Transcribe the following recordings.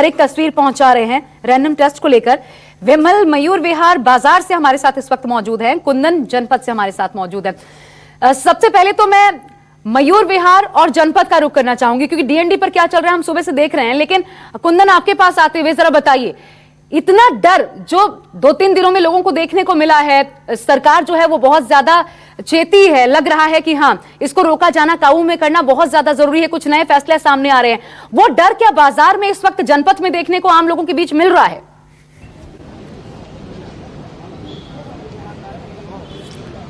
और एक तस्वीर पहुंचा रहे हैं रैंडम टेस्ट को लेकर। विमल मयूर विहार बाजार से हमारे साथ इस वक्त मौजूद है, कुंदन जनपद से हमारे साथ मौजूद है। सबसे पहले तो मैं मयूर विहार और जनपद का रुख करना चाहूंगी क्योंकि डीएनडी पर क्या चल रहा है हम सुबह से देख रहे हैं। लेकिन कुंदन, आपके पास आते हुए जरा बताइए, इतना डर जो 2-3 दिनों में लोगों को देखने को मिला है, सरकार जो है वो बहुत ज्यादा चेती है, लग रहा है कि हाँ इसको रोका जाना, काबू में करना बहुत ज्यादा जरूरी है, कुछ नए फैसले सामने आ रहे हैं। वो डर क्या बाजार में इस वक्त जनपद में देखने को आम लोगों के बीच मिल रहा है?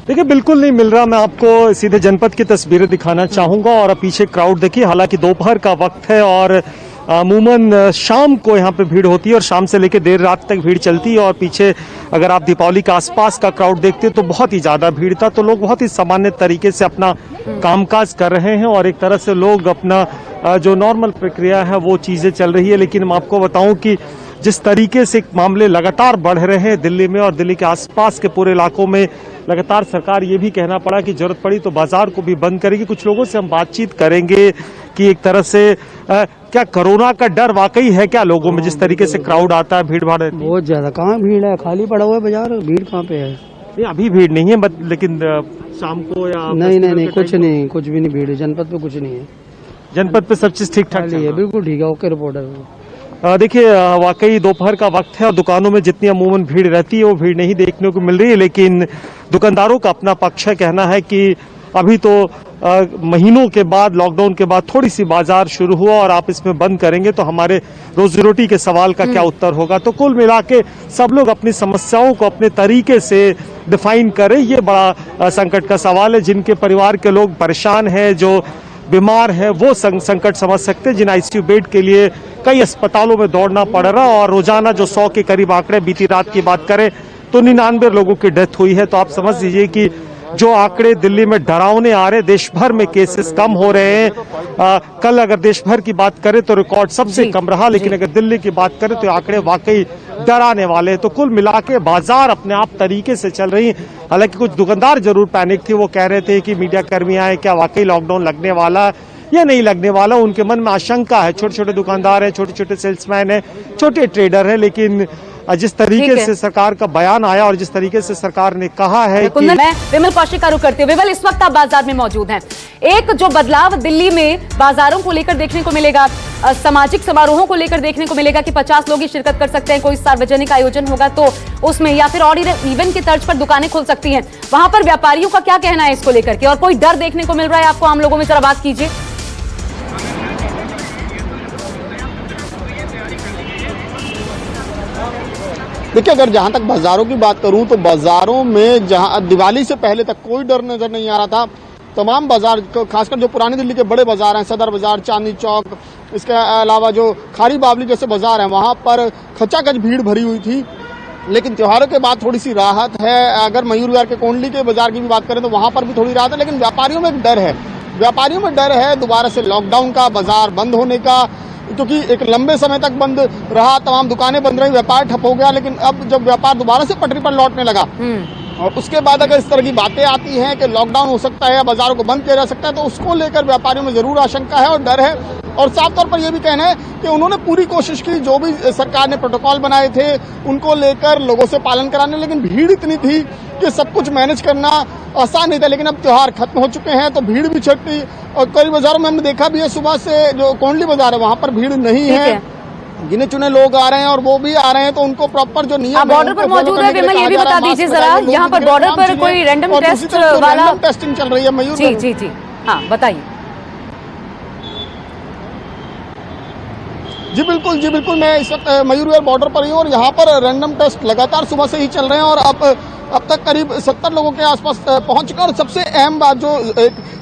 देखिए, बिल्कुल नहीं मिल रहा। मैं आपको सीधे जनपद की तस्वीरें दिखाना चाहूंगा और अब पीछे क्राउड देखिए। हालांकि दोपहर का वक्त है और अमूमन शाम को यहाँ पे भीड़ होती है और शाम से लेकर देर रात तक भीड़ चलती है। और पीछे अगर आप दीपावली के आसपास का क्राउड देखते हैं तो बहुत ही ज्यादा भीड़ था। तो लोग बहुत ही सामान्य तरीके से अपना कामकाज कर रहे हैं और एक तरह से लोग अपना जो नॉर्मल प्रक्रिया है वो चीजें चल रही है। लेकिन मैं आपको बताऊं कि जिस तरीके से मामले लगातार बढ़ रहे हैं दिल्ली में और दिल्ली के आसपास के पूरे इलाकों में, लगातार सरकार ये भी कहना पड़ा कि जरूरत पड़ी तो बाजार को भी बंद करेगी। कुछ लोगों से हम बातचीत करेंगे कि एक तरह से क्या कोरोना का डर वाकई है क्या लोगों में, जिस तरीके से क्राउड आता है, भीड़ भाड़ रहती है? बहुत ज्यादा। कहाँ भीड़ है? खाली पड़ा हुआ है बाजार, भीड़ कहाँ पे है? नहीं, अभी भीड़ नहीं है, लेकिन शाम को या नहीं कुछ नहीं, कुछ भी नहीं भीड़ है जनपद पे, कुछ नहीं है। जनपद पे सब चीज ठीक ठाक है? बिल्कुल ठीक है, ओके रिपोर्ट है। देखिए, वाकई दोपहर का वक्त है और दुकानों में जितनी अमूमन भीड़ रहती है वो भीड़ नहीं देखने को मिल रही है। लेकिन दुकानदारों का अपना पक्ष है, कहना है कि अभी तो महीनों के बाद, लॉकडाउन के बाद थोड़ी सी बाजार शुरू हुआ और आप इसमें बंद करेंगे तो हमारे रोजी रोटी के सवाल का क्या उत्तर होगा। तो कुल मिला के सब लोग अपनी समस्याओं को अपने तरीके से डिफाइन करें, ये बड़ा संकट का सवाल है। जिनके परिवार के लोग परेशान हैं, जो बीमार है, वो संकट समझ सकते हैं। जिन आईसीयू बेड के लिए कई अस्पतालों में दौड़ना पड़ रहा और रोजाना जो 100 के करीब आंकड़े, बीती रात की बात करें तो 99 लोगों की डेथ हुई है। तो आप समझ लीजिए कि जो आंकड़े दिल्ली में डरावने आ रहे, देश भर में केसेस कम हो रहे हैं। कल अगर देश भर की बात करें तो रिकॉर्ड सबसे कम रहा, लेकिन अगर दिल्ली की बात करें तो आंकड़े वाकई डराने वाले हैं। तो कुल मिला के बाजार अपने आप तरीके से चल रही है। हालांकि कुछ दुकानदार जरूर पैनिक थे, वो कह रहे थे कि मीडिया कर्मी आए, क्या वाकई लॉकडाउन लगने वाला या नहीं लगने वाला। उनके मन में आशंका है। छोटे छोटे दुकानदार हैं, छोटे छोटे सेल्समैन हैं, छोटे ट्रेडर हैं। लेकिन जिस तरीके से सरकार का बयान आया और जिस तरीके से सरकार ने कहा है कि मैं विमल कौशिक का रुख करती हूँ। विमल, इस वक्त आप बाजार में मौजूद हैं। एक जो बदलाव दिल्ली में बाजारों को लेकर देखने को मिलेगा, सामाजिक समारोहों को लेकर देखने को मिलेगा कि 50 लोग ही शिरकत कर सकते हैं। कोई सार्वजनिक आयोजन होगा तो उसमें, या फिर और इवेंट के तर्ज पर दुकानें खुल सकती हैं। वहां पर व्यापारियों का क्या कहना है इसको लेकर के, और कोई डर देखने को मिल रहा है आपको आम लोगों में? जरा बात कीजिए। देखिए, अगर जहां तक बाजारों की बात करूं तो बाजारों में जहां दिवाली से पहले तक कोई डर नजर नहीं आ रहा था। तमाम बाजार, खासकर जो पुरानी दिल्ली के बड़े बाजार हैं, सदर बाजार, चांदनी चौक, इसके अलावा जो खारी बावली जैसे बाजार हैं, वहां पर खचाखच भीड़ भरी हुई थी। लेकिन त्योहारों के बाद थोड़ी सी राहत है। अगर मयूर विहार के कोंडली के बाजार की भी बात करें तो वहां पर भी थोड़ी राहत है। लेकिन व्यापारियों में एक डर है, व्यापारियों में डर है दोबारा से लॉकडाउन का, बाजार बंद होने का, क्योंकि एक लंबे समय तक बंद रहा, तमाम दुकानें बंद रही, व्यापार ठप हो गया। लेकिन अब जब व्यापार दोबारा से पटरी पर लौटने लगा और उसके बाद अगर इस तरह की बातें आती हैं कि लॉकडाउन हो सकता है या बाजारों को बंद किया जा सकता है, तो उसको लेकर व्यापारियों में जरूर आशंका है और डर है। और साफ तौर पर यह भी कहना है कि उन्होंने पूरी कोशिश की, जो भी सरकार ने प्रोटोकॉल बनाए थे उनको लेकर लोगों से पालन कराने, लेकिन भीड़ इतनी थी कि सब कुछ मैनेज करना आसान नहीं था। लेकिन अब त्योहार खत्म हो चुके हैं तो भीड़ भी छटती, और कई बाजारों में हमने देखा भी है, सुबह से जो कोंडली बाजार है वहां पर भीड़ नहीं है। गिने चुने लोग आ रहे हैं और वो भी आ रहे हैं तो उनको प्रॉपर जो नियम बॉर्डर पर मौजूद है। विमल, ये भी बता दीजिए जरा, यहाँ पर बॉर्डर पर कोई रैंडम टेस्ट वाला टेस्टिंग चल रही है? मयूर जी, हाँ बताइए। जी बिल्कुल, मैं इस वक्त मयूर विहार बॉर्डर पर ही हूँ और यहाँ पर रैंडम टेस्ट लगातार सुबह से ही चल रहे हैं और अब तक करीब 70 लोगों के आसपास पहुंच चुके हैं। और सबसे अहम बात जो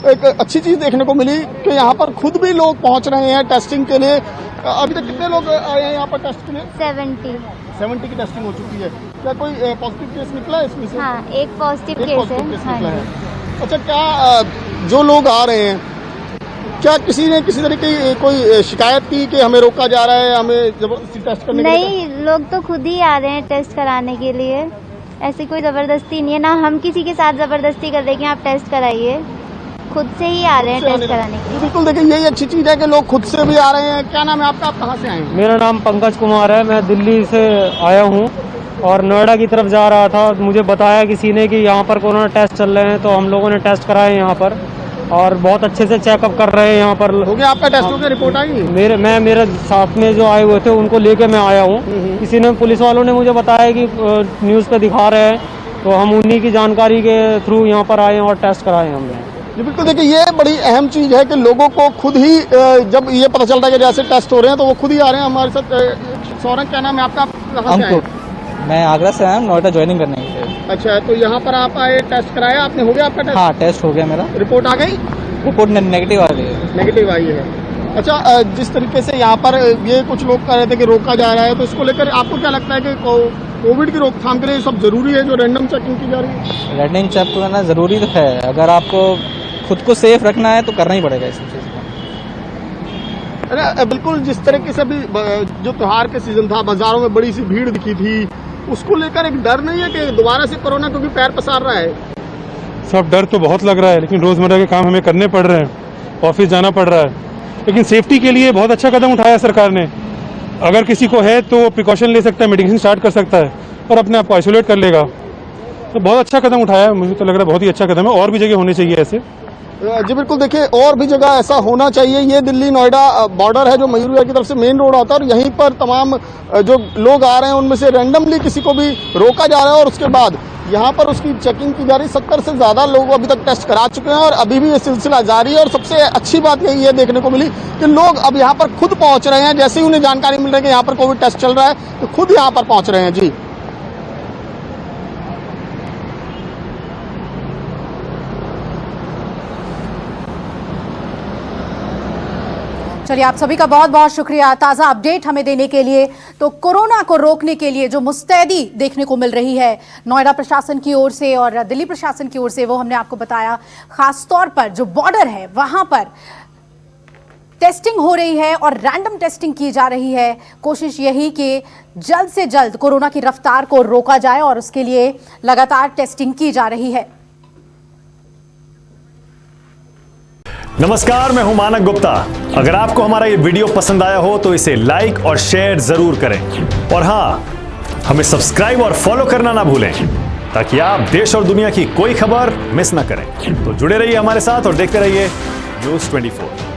एक अच्छी चीज देखने को मिली कि यहाँ पर खुद भी लोग पहुंच रहे हैं टेस्टिंग के लिए। अभी तक कितने लोग आए हैं यहाँ पर टेस्ट के लिए? 70 की टेस्टिंग हो चुकी है। क्या कोई पॉजिटिव केस निकला है इसमें से? हाँ, एक पॉजिटिव केस है। अच्छा, क्या जो लोग आ रहे हैं, क्या किसी ने किसी तरह की कोई शिकायत की कि हमें रोका जा रहा है, हमें जबरदस्ती टेस्ट करने के लिए? नहीं, लोग तो खुद ही आ रहे हैं टेस्ट कराने के लिए। ऐसी कोई जबरदस्ती नहीं है, ना हम किसी के साथ जबरदस्ती कर रहे हैं कि आप टेस्ट कराइए। खुद से ही आ रहे हैं टेस्ट कराने के लिए। बिल्कुल, देखिए यही अच्छी चीज है कि लोग खुद से भी आ रहे हैं। क्या नाम है आपका, आप कहाँ से आए हैं? मेरा नाम पंकज कुमार है, मैं दिल्ली से आया हूँ और नोएडा की तरफ जा रहा था। मुझे बताया किसी ने कि यहाँ पर कोरोना टेस्ट चल रहे हैं, तो हम लोगों ने टेस्ट कराए यहाँ पर और बहुत अच्छे से चेकअप कर रहे हैं यहाँ पर। हो गया आपका टेस्ट, हो गया, रिपोर्ट आई? मेरे साथ में जो आए हुए थे उनको लेके मैं आया हूँ। किसी ने, पुलिस वालों ने मुझे बताया कि न्यूज़ पे दिखा रहे हैं, तो हम उन्हीं की जानकारी के थ्रू यहाँ पर आए हैं और टेस्ट कराए हैं हमने। जी बिल्कुल, देखिए ये बड़ी अहम चीज है कि लोगों को खुद ही जब ये पता चलता है कि जैसे टेस्ट हो रहे हैं तो वो खुद ही आ रहे हैं हमारे साथ। सौरभ, क्या नाम है आपका, आप कहाँ से आए? मैं आगरा से आया हूँ नोएडा ज्वाइनिंग करने के लिए। अच्छा, तो यहाँ पर आप आए, टेस्ट कराया आपने, हो गया आपका टेस्ट? हाँ, टेस्ट हो गया मेरा। रिपोर्ट आ गई? रिपोर्ट नेगेटिव आ गई है। नेगेटिव आई है। अच्छा, जिस तरीके से यहाँ पर ये कुछ लोग कह रहे थे कि रोका जा रहा है, तो इसको लेकर आपको क्या लगता है कि कोविड की रोकथाम के लिए सब जरूरी है जो रैंडम चेकिंग की जा रही है? रैंडम चेक करना जरूरी तो है। अगर आपको खुद को सेफ रखना है तो करना ही पड़ेगा इस चीज़ को। अरे बिल्कुल, जिस तरीके से भी जो त्योहार के सीजन था, बाजारों में बड़ी सी भीड़ दिखी थी, उसको लेकर एक डर नहीं है कि दोबारा से कोरोना क्योंकि पैर पसार रहा है? सब डर तो बहुत लग रहा है, लेकिन रोजमर्रा के काम हमें करने पड़ रहे हैं, ऑफिस जाना पड़ रहा है। लेकिन सेफ्टी के लिए बहुत अच्छा कदम उठाया सरकार ने। अगर किसी को है तो वो प्रिकॉशन ले सकता है, मेडिकेशन स्टार्ट कर सकता है और अपने आप को आइसोलेट कर लेगा। तो बहुत अच्छा कदम उठाया है, मुझे तो लग रहा है बहुत ही अच्छा कदम है। और भी जगह होने चाहिए ऐसे। जी बिल्कुल, देखिए और भी जगह ऐसा होना चाहिए। ये दिल्ली नोएडा बॉर्डर है जो मयूर विहार की तरफ से मेन रोड आता है और यहीं पर तमाम जो लोग आ रहे हैं उनमें से रैंडमली किसी को भी रोका जा रहा है और उसके बाद यहाँ पर उसकी चेकिंग की जा रही है। 70 से ज्यादा लोग अभी तक टेस्ट करा चुके हैं और अभी भी ये सिलसिला जारी है। और सबसे अच्छी बात यही है देखने को मिली कि लोग अब यहाँ पर खुद पहुंच रहे हैं। जैसे ही उन्हें जानकारी मिल रही है कि यहाँ पर कोविड टेस्ट चल रहा है तो खुद यहाँ पर पहुंच रहे हैं। जी चलिए, आप सभी का बहुत बहुत शुक्रिया ताज़ा अपडेट हमें देने के लिए। तो कोरोना को रोकने के लिए जो मुस्तैदी देखने को मिल रही है नोएडा प्रशासन की ओर से और दिल्ली प्रशासन की ओर से, वो हमने आपको बताया। खास तौर पर जो बॉर्डर है वहां पर टेस्टिंग हो रही है और रैंडम टेस्टिंग की जा रही है। कोशिश यही कि जल्द से जल्द कोरोना की रफ्तार को रोका जाए और उसके लिए लगातार टेस्टिंग की जा रही है। नमस्कार, मैं हूं मानक गुप्ता। अगर आपको हमारा ये वीडियो पसंद आया हो तो इसे लाइक और शेयर जरूर करें और हां, हमें सब्सक्राइब और फॉलो करना ना भूलें ताकि आप देश और दुनिया की कोई खबर मिस ना करें। तो जुड़े रहिए हमारे साथ और देखते रहिए न्यूज़ 24।